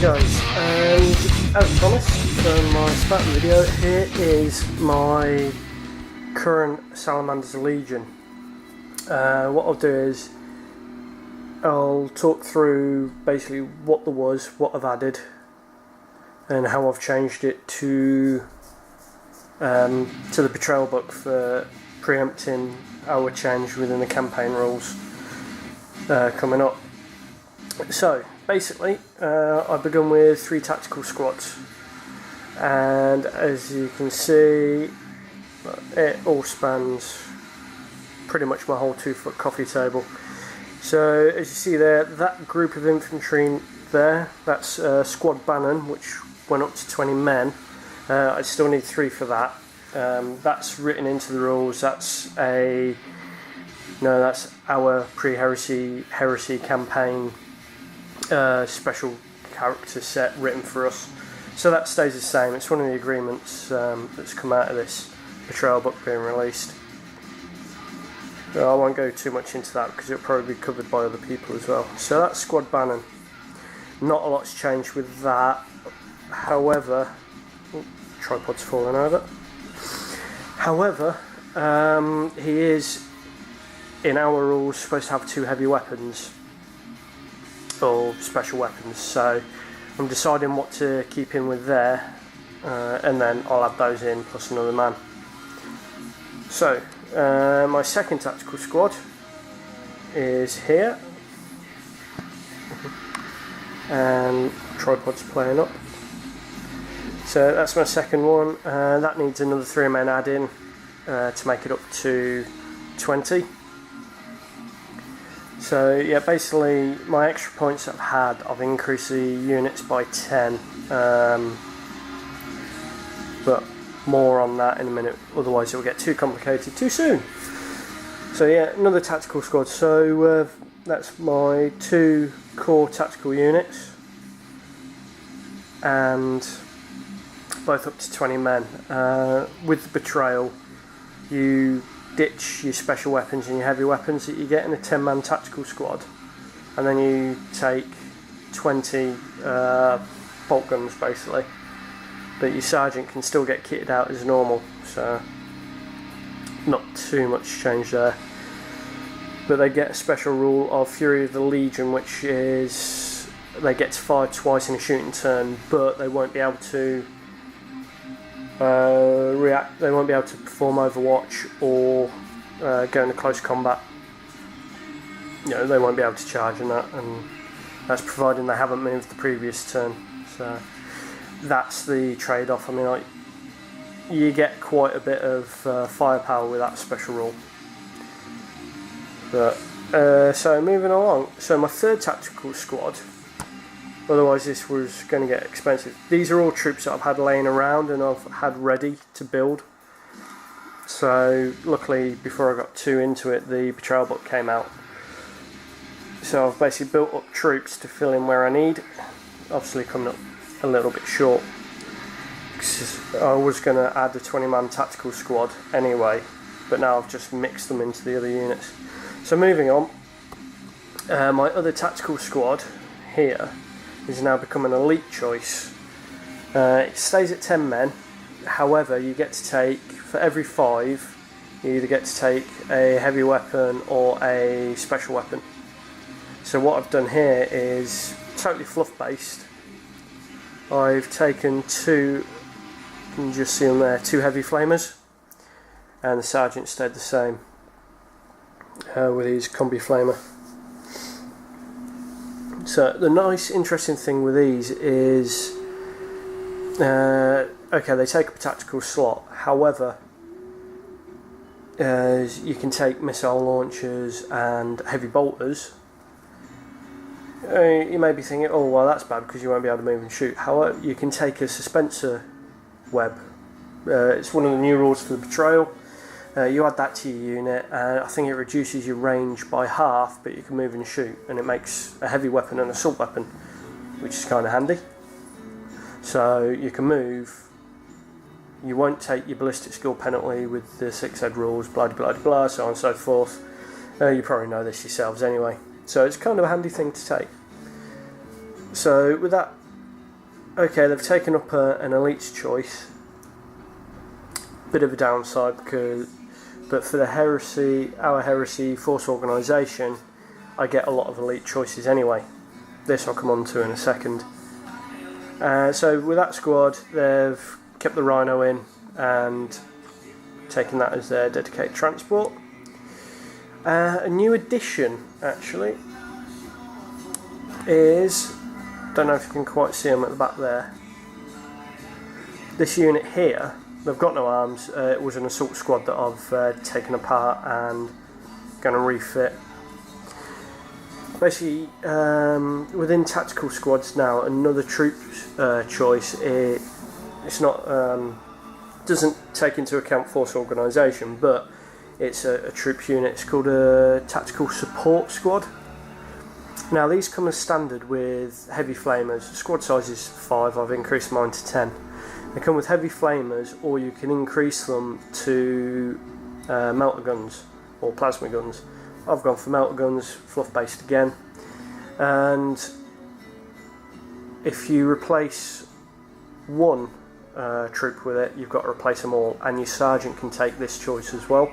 guys, and as promised from my Spartan video, here is my current Salamanders Legion. What I'll do is I'll talk through basically what there was, what I've added, and how I've changed it to the Betrayal book for preempting our change within the campaign rules coming up. So basically, I've begun with 3 tactical squads, and as you can see, it all spans pretty much my whole 2-foot coffee table. So as you see there, that group of infantry there, that's Squad Bannon, which went up to 20 men. I still need 3 for that. That's written into the rules. That's our Pre-Heresy campaign special character set written for us. So that stays the same. It's one of the agreements that's come out of this Betrayal book being released. I won't go too much into that because it'll probably be covered by other people as well. So that's Squad Bannon. Not a lot's changed with that. However, tripod's falling over. However, he is, in our rules, supposed to have 2 heavy weapons, or special weapons, so I'm deciding what to keep in with there, and then I'll add those in plus another man. So, my second tactical squad is here, and tripod's playing up. So that's my second one. That needs another 3 men adding to make it up to 20. So yeah, basically my extra points I've had, I've increased the units by 10, but more on that in a minute, otherwise it will get too complicated too soon. So yeah, another tactical squad. So that's my 2 core tactical units, and both up to 20 men. With the Betrayal, you ditch your special weapons and your heavy weapons that you get in a 10-man tactical squad, and then you take 20 bolt guns basically, but your sergeant can still get kitted out as normal, so not too much change there. But they get a special rule of Fury of the Legion, which is they get to fire twice in a shooting turn, but they won't be able to react. They won't be able to perform Overwatch or go into close combat. You know, they won't be able to charge in that, and that's providing they haven't moved the previous turn. So that's the trade-off. I mean, like, you get quite a bit of firepower with that special rule. But so moving along. So my third tactical squad. Otherwise this was going to get expensive. These are all troops that I've had laying around and I've had ready to build. So luckily before I got too into it, the Betrayal book came out. So I've basically built up troops to fill in where I need. Obviously coming up a little bit short, because I was going to add a 20-man tactical squad anyway, but now I've just mixed them into the other units. So moving on, my other tactical squad here is now become an elite choice. It stays at 10 men, however you get to take, for every 5, you either get to take a heavy weapon or a special weapon. So what I've done here is totally fluff based. I've taken 2, you can just see them there, 2 heavy flamers, and the sergeant stayed the same with his combi flamer. So the nice interesting thing with these is okay, they take up a tactical slot, however you can take missile launchers and heavy bolters. You may be thinking, oh well, that's bad because you won't be able to move and shoot. However, you can take a suspensor web. It's one of the new rules for the Betrayal. You add that to your unit, and I think it reduces your range by half, but you can move and shoot, and it makes a heavy weapon an assault weapon, which is kind of handy. So you can move, you won't take your ballistic skill penalty with the 6 head rules, blah blah blah, so on and so forth. You probably know this yourselves anyway. So it's kind of a handy thing to take. So with that okay, they've taken up an elite's choice. Bit of a downside but for the our Heresy Force organisation, I get a lot of elite choices anyway. This I'll come on to in a second. So with that squad, they've kept the Rhino in and taken that as their dedicated transport. A new addition, actually, is, don't know if you can quite see them at the back there. This unit here, they've got no arms. It was an assault squad that I've taken apart and going to refit. Basically, within tactical squads now, another troop choice. It's not doesn't take into account force organisation, but it's a troop unit. It's called a tactical support squad. Now these come as standard with heavy flamers. The squad size is 5. I've increased mine to 10. They come with heavy flamers, or you can increase them to melter guns or plasma guns. I've gone for melter guns, fluff based again. And if you replace one troop with it, you've got to replace them all, and your sergeant can take this choice as well,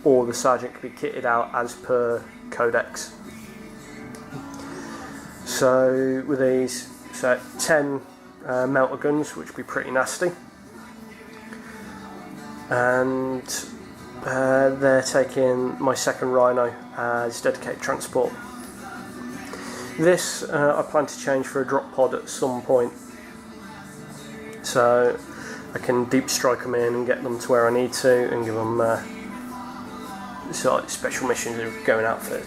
or the sergeant can be kitted out as per codex. So with these, 10 melter guns, which would be pretty nasty, and they're taking my second Rhino as dedicated transport. This I plan to change for a drop pod at some point, so I can deep strike them in and get them to where I need to, and give them sort of special missions of going out for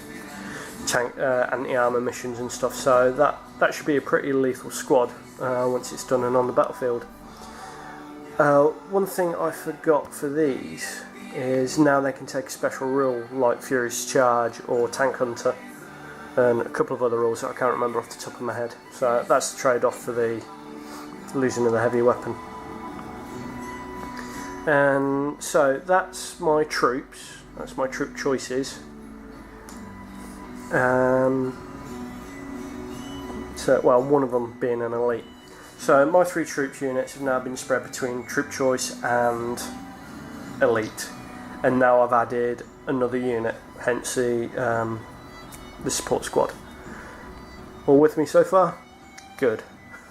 tank anti-armour missions and stuff. So that should be a pretty lethal squad once it's done and on the battlefield. One thing I forgot for these is now they can take a special rule like Furious Charge or Tank Hunter, and a couple of other rules that I can't remember off the top of my head. So that's the trade-off for the losing of the heavy weapon. And so that's my troops. That's my troop choices. So, well, one of them being an elite. So my 3 troops units have now been spread between troop choice and elite, and now I've added another unit, hence the support squad. All with me so far? Good.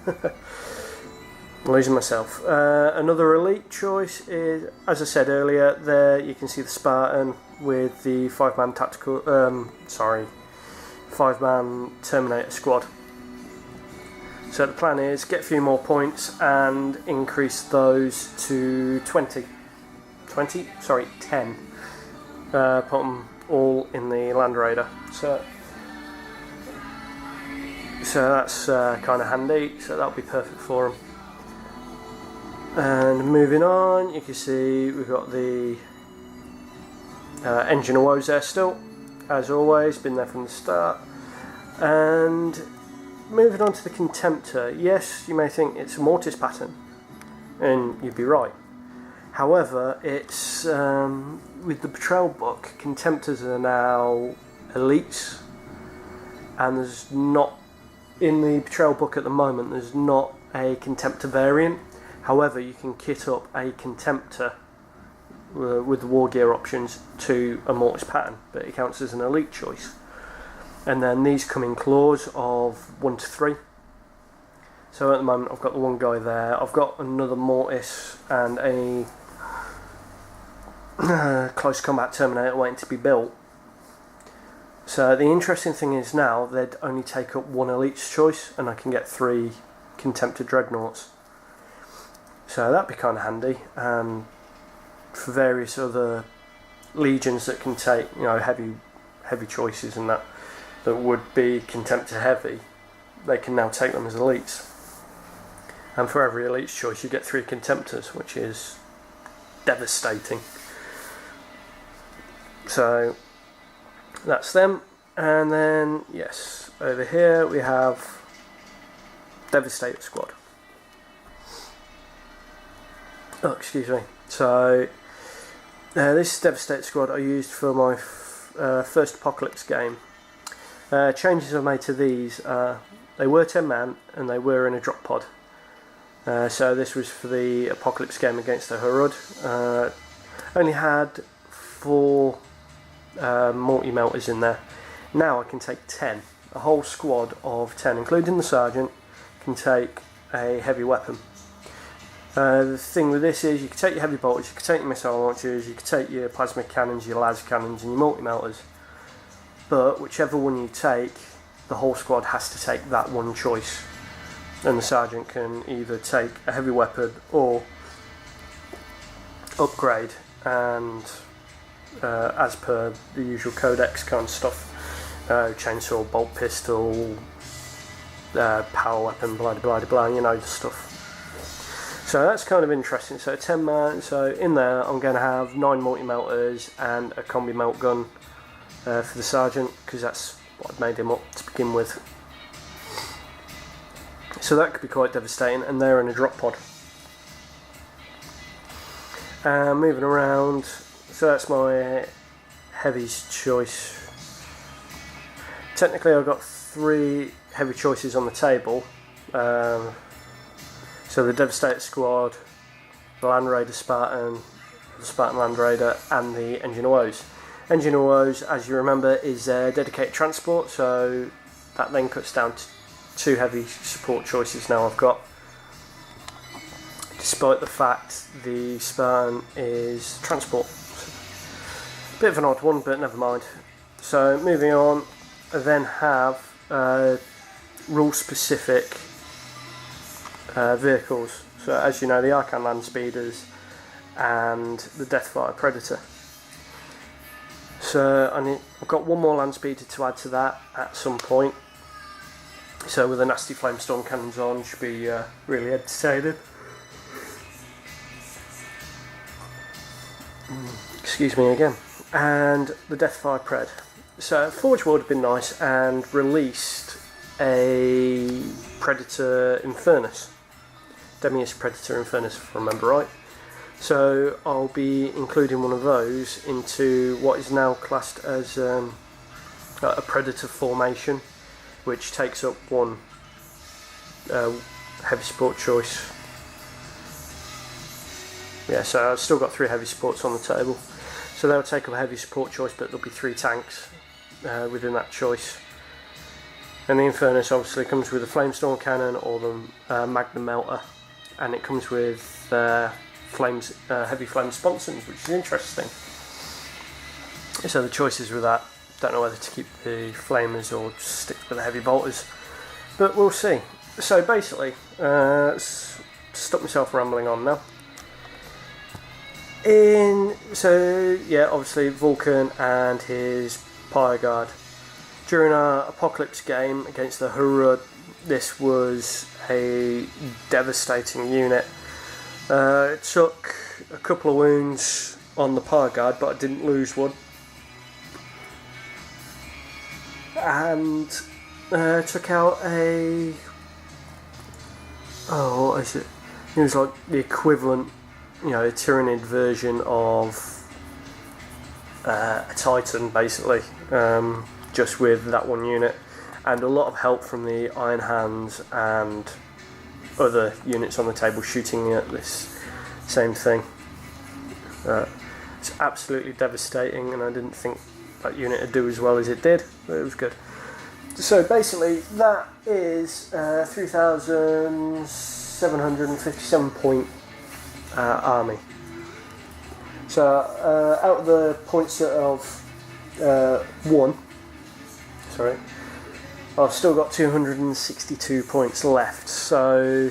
I'm losing myself. Another elite choice is, as I said earlier, there you can see the Spartan with the 5-man tactical, 5-man Terminator squad. So the plan is get a few more points and increase those to 10. Put them all in the Land Raider. So that's kind of handy. So that'll be perfect for them. And moving on, you can see we've got the Engine of Woes there still, as always, been there from the start. And moving on to the Contemptor, yes, you may think it's a Mortis pattern, and you'd be right. However, it's with the Betrayal book, Contemptors are now elites, and there's not, in the Betrayal book at the moment, there's not a Contemptor variant. However, you can kit up a Contemptor with the war gear options to a Mortis pattern, but it counts as an elite choice. And then these come in claws of 1 to 3. So at the moment I've got the one guy there. I've got another Mortis and a close combat Terminator waiting to be built. So the interesting thing is now they'd only take up 1 elite's choice, and I can get 3 Contemptor Dreadnoughts. So that'd be kind of handy, and for various other legions that can take, heavy choices and that would be Contemptor heavy, they can now take them as elites. And for every elite's choice you get 3 Contemptors, which is devastating. So that's them. And then, yes, over here we have Devastator Squad. Oh, excuse me. So this Devastator Squad I used for my first Apocalypse game. Changes I made to these, they were 10 man and they were in a drop pod. So this was for the Apocalypse game against the Herod. Only had 4 multi-melters in there. Now I can take 10. A whole squad of 10, including the sergeant, can take a heavy weapon. The thing with this is you can take your heavy bolters, you can take your missile launchers, you can take your plasma cannons, your laser cannons and your multi-melters. But whichever one you take, the whole squad has to take that one choice. And the sergeant can either take a heavy weapon or upgrade, and as per the usual codex kind of stuff, chainsaw, bolt pistol, power weapon, blah blah blah, you know the stuff. So that's kind of interesting. So 10 man. So in there I'm going to have 9 multi-melters and a combi melt gun for the sergeant, because that's what I'd made him up to begin with. So that could be quite devastating, and they're in a drop pod. Moving around, so that's my heavies choice. Technically I've got 3 heavy choices on the table. So the Devastator Squad, the Land Raider Spartan, the Spartan Land Raider and the Engine of Woes. Engine of Woes, as you remember, is dedicated transport, so that then cuts down to 2 heavy support choices now I've got. Despite the fact the Spartan is transport. Bit of an odd one, but never mind. So moving on, I then have rule specific vehicles. So as you know, the Arcan Land Speeders and the Deathfire Predator. So I've got 1 more Land Speeder to add to that at some point. So with the nasty Flamestorm cannons on, should be really entertaining. Excuse me again. And the Deathfire Pred. So Forge World have been nice and released a Predator Infernus. Demius Predator Infernus, if I remember right. So I'll be including one of those into what is now classed as a Predator formation, which takes up 1 heavy support choice. Yeah, so I've still got 3 heavy supports on the table. So they'll take up a heavy support choice, but there'll be 3 tanks within that choice. And the Infernus obviously comes with a Flamestorm cannon or the Magnum Melter, and it comes with heavy flame sponsons, which is interesting. So the choices with that, don't know whether to keep the flamers or just stick with the heavy bolters, but we'll see. So basically, stop myself rambling on now. So yeah, obviously Vulcan and his Pyre Guard. During our Apocalypse game against the Herod, this was a devastating unit. It took a couple of wounds on the Pyre Guard, but I didn't lose one. And took out what is it? It was like the equivalent, a Tyranid version of a Titan, basically, just with that one unit, and a lot of help from the Iron Hands and other units on the table shooting at this same thing. It's absolutely devastating, and I didn't think that unit would do as well as it did, but it was good. So basically that is 3,757 point army. So out of the points that I've won, I've still got 262 points left. So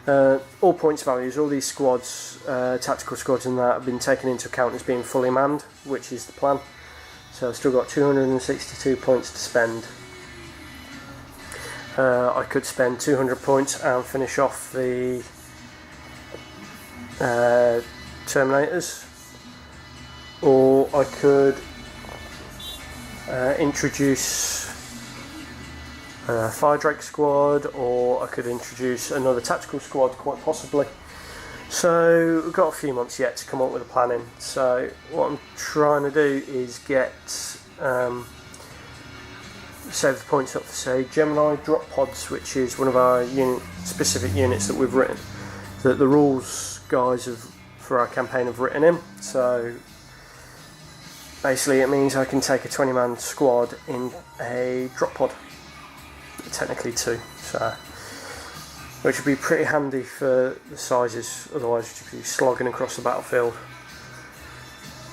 all points values, all these squads, tactical squads and that, have been taken into account as being fully manned, which is the plan. So I've still got 262 points to spend. I could spend 200 points and finish off the Terminators, or I could introduce a Fire Drake squad, or I could introduce another tactical squad, quite possibly. So we've got a few months yet to come up with a planning. So what I'm trying to do is get save the points up for, say, Gemini drop pods, which is one of our specific units that we've written, that the rules guys for our campaign have written in. So basically it means I can take a 20-man squad in a drop pod, technically 2, so which would be pretty handy for the sizes, otherwise you'd be slogging across the battlefield.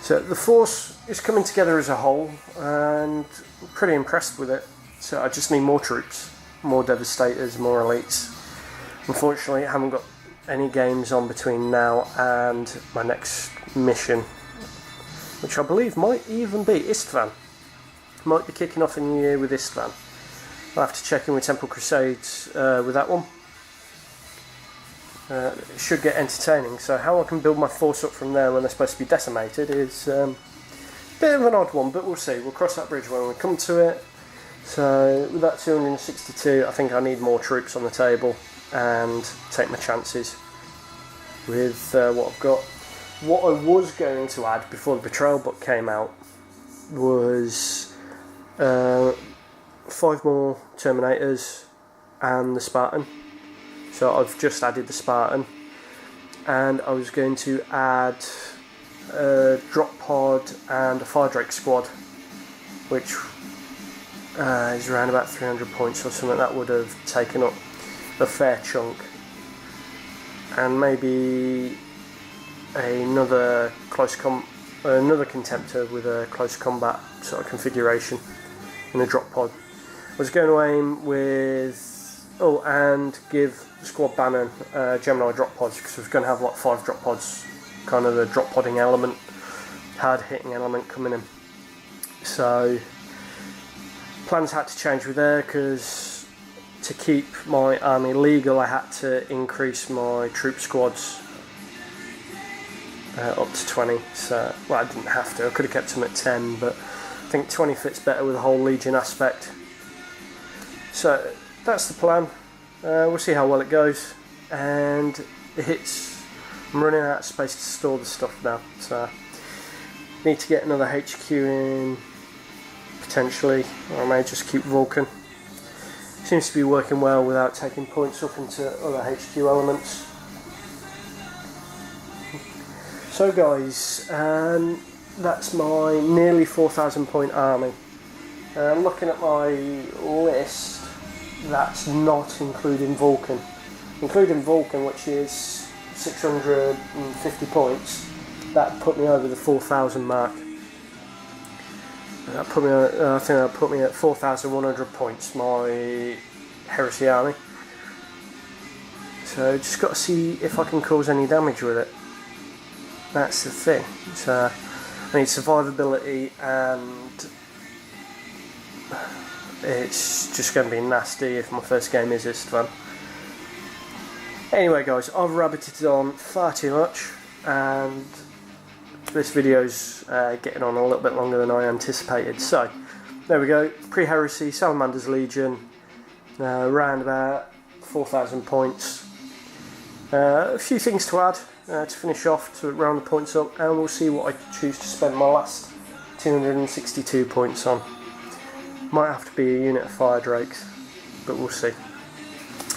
So the force is coming together as a whole, and I'm pretty impressed with it. So I just need more troops, more Devastators, more elites. Unfortunately, I haven't got any games on between now and my next mission, which I believe might even be Istvan. Might be kicking off a new year with Istvan. I'll have to check in with Temple Crusades with that one. It should get entertaining. So how I can build my force up from there when they're supposed to be decimated is a bit of an odd one, but we'll see. We'll cross that bridge when we come to it. So with that 262, I think I need more troops on the table and take my chances with what I've got. What I was going to add before the Betrayal book came out was 5 more Terminators and the Spartan. So I've just added the Spartan, and I was going to add a drop pod and a Fire Drake squad, which is around about 300 points or something. That would have taken up a fair chunk, and maybe another another Contemptor with a close combat sort of configuration in a drop pod. I was going to aim with and give Squad Bannon Gemini drop pods, because I was going to have like 5 drop pods, kind of the drop podding element, hard hitting element coming in. So plans had to change with there, because to keep my army legal I had to increase my troop squads up to 20. So, well, I didn't have to, I could have kept them at 10, but I think 20 fits better with the whole Legion aspect. So that's the plan. We'll see how well it goes, and I'm running out of space to store the stuff now, so need to get another HQ in potentially, or I may just keep Vulcan. Seems to be working well without taking points up into other HQ elements. So guys, that's my nearly 4,000 point army. Looking at my list, that's not including Vulcan. Including Vulcan, which is 650 points, that put me over the 4,000 mark. That put me, I think that put me at 4,100 points, my Heresy army. So just got to see if I can cause any damage with it. That's the thing. So I need survivability, and it's just going to be nasty if my first game is Istvan. Anyway guys, I've rabbited on far too much, and this video's getting on a little bit longer than I anticipated. So there we go, Pre-Heresy Salamanders Legion, around about 4,000 points. A few things to add to finish off, to round the points up, and we'll see what I choose to spend my last 262 points on. Might have to be a unit of Fire Drakes, but we'll see.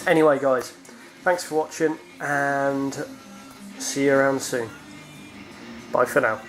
Anyway guys, thanks for watching, and see you around soon. Bye for now.